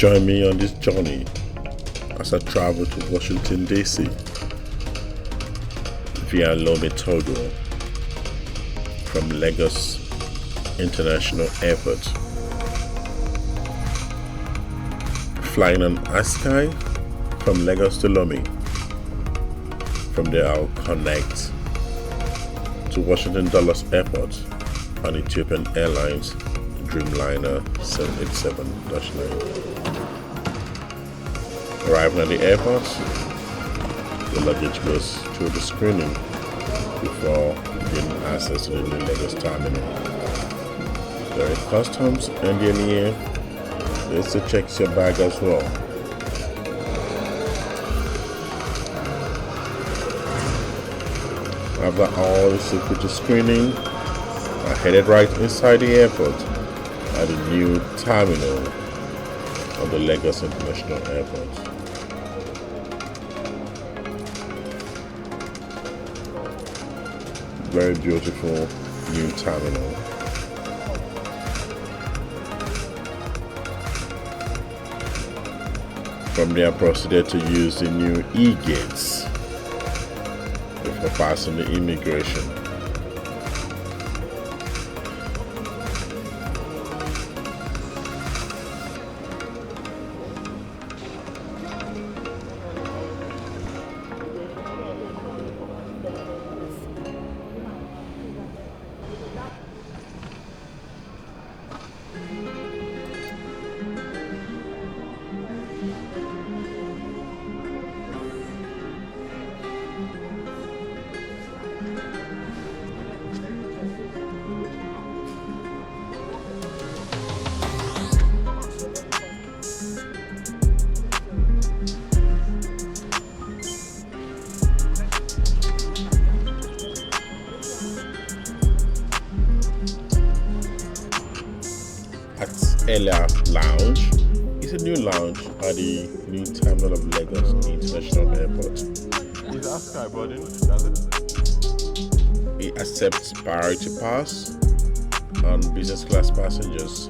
Join me on this journey as I travel to Washington, D.C. via Lome, Togo from Lagos International Airport. Flying on ASKY from Lagos to Lome. From there I'll connect to Washington Dulles Airport on Ethiopian Airlines Dreamliner 787-9. Arriving at the airport, the luggage goes through the screening before gaining access to the new Lagos terminal. There is customs and the NEA. They also check your bag as well. After all the security screening, I headed right inside the airport at the new terminal of the Lagos International Airport. Very beautiful new terminal. From there I proceeded to use the new e-gates before passing the immigration. Earlier Lounge is a new lounge at the new terminal of Lagos International Airport. Is ASKY boarding? Does it? It accepts priority pass on business class passengers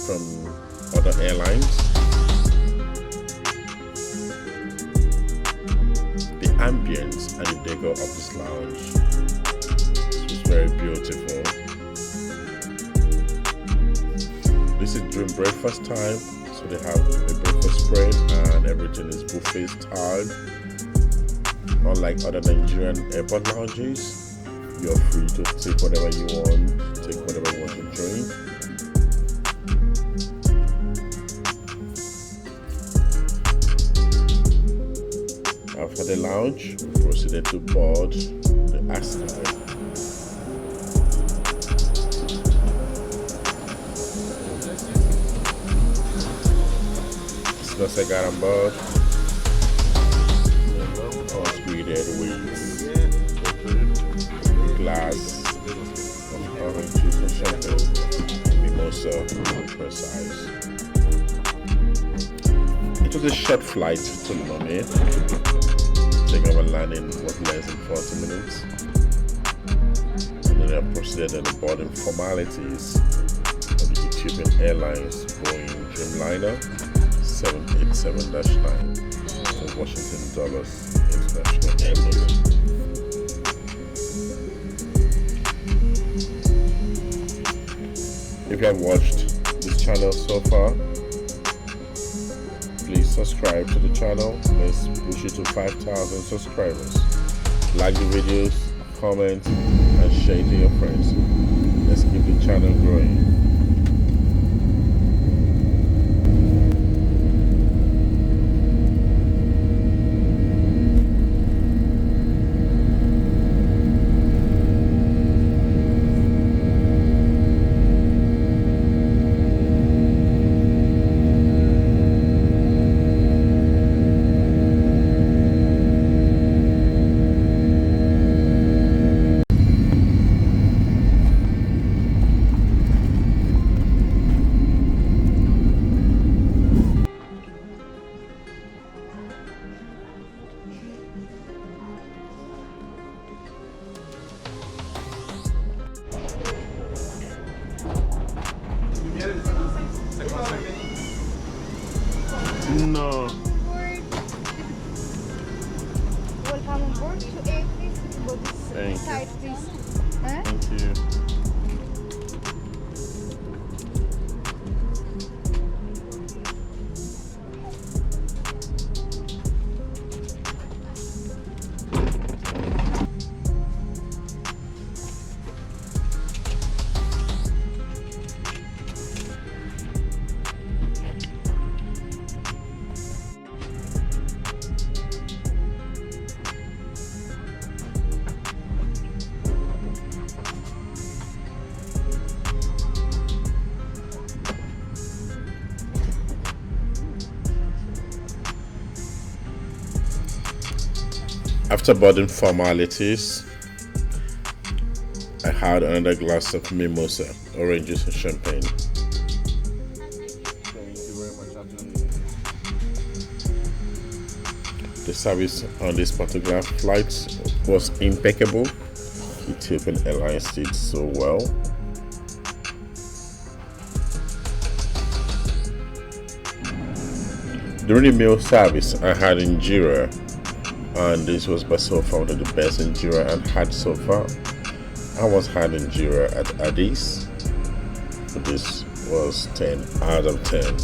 from other airlines. The ambience and the decor of this lounge is very beautiful. This is during breakfast time, so they have a breakfast spread and everything is buffet style. Unlike other Nigerian airport lounges, you're free to take whatever you want, take whatever you want to drink. After the lounge, we proceeded to board the ASKY. Once I got on board, I was greeted with glass of orange juice and champagne, mimosa to be precise. It was a short flight to Lome. Taking our landing was less than 40 minutes. And then I proceeded on the boarding formalities of the Ethiopian Airlines Boeing Dreamliner 787-9 for Washington Dulles International Airport. If you have watched this channel so far, please subscribe to the channel. Let's push it to 5,000 subscribers. Like the videos, comment, and share it to your friends. Let's keep the channel growing. Please. Huh? Thank you. After boarding formalities, I had another glass of mimosa, orange juice and champagne. Thank you very much. The service on this particular flight was impeccable. Ethiopian Airlines did so well. During the meal service, I had injera, and this was by so far one of the best injera I've had so far. I once had injera at Addis, but this was 10 out of 10.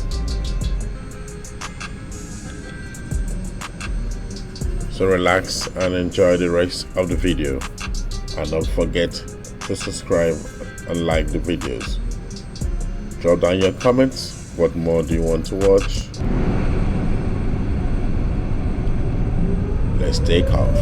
So relax and enjoy the rest of the video, and don't forget to subscribe and like the videos. Drop down your comments. What more do you want to watch? Let's take off.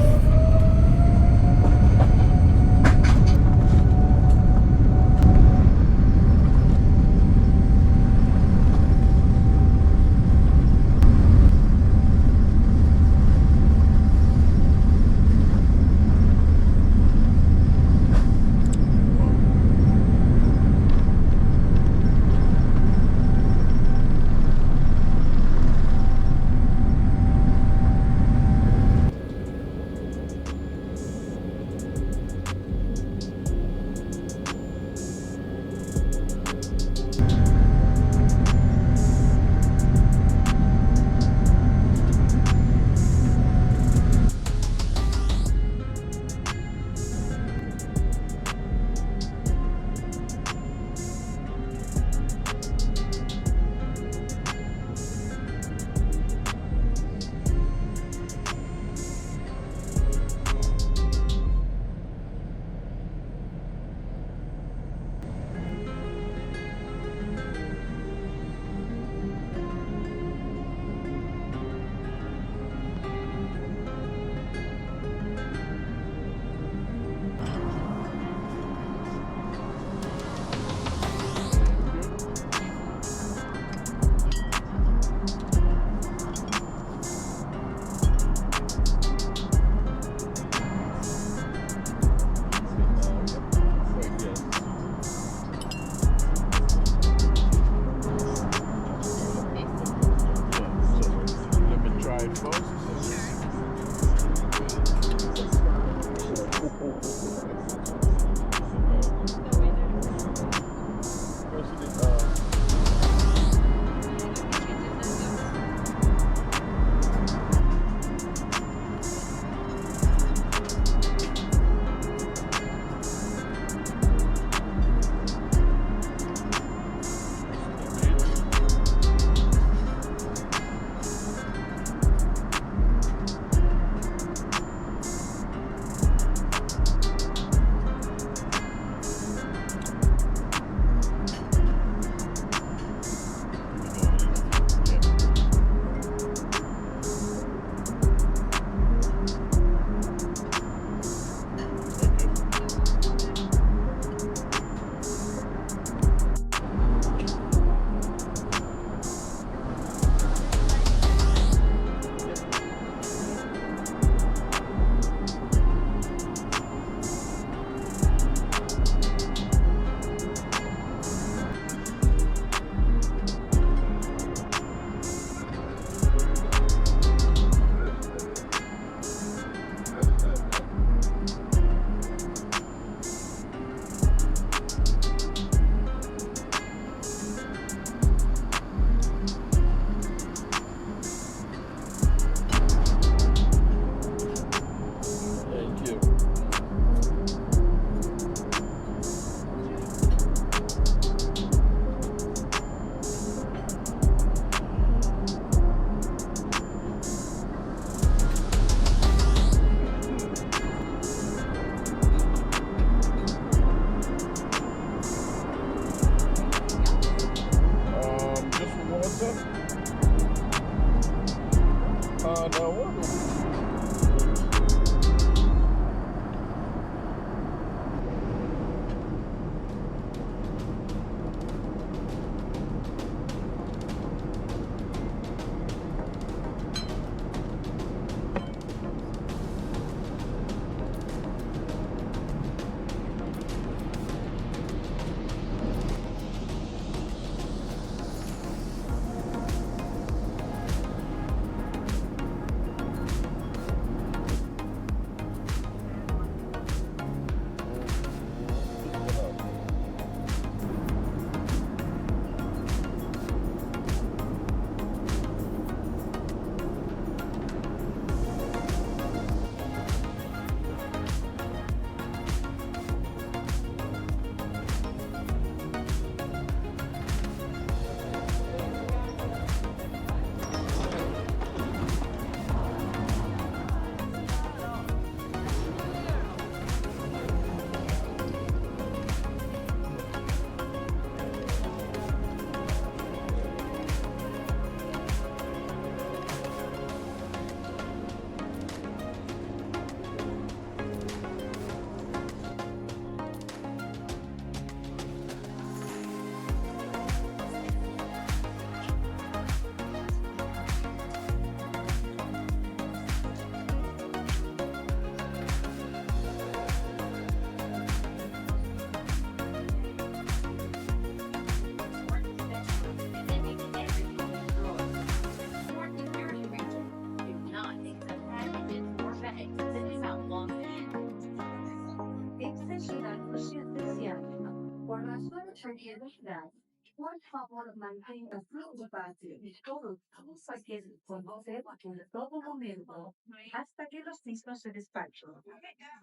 Por favor, mantenha o espacio y todos sus paquetes con usted en todo momento hasta que los mismos se despachen.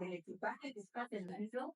El equipaje despertenido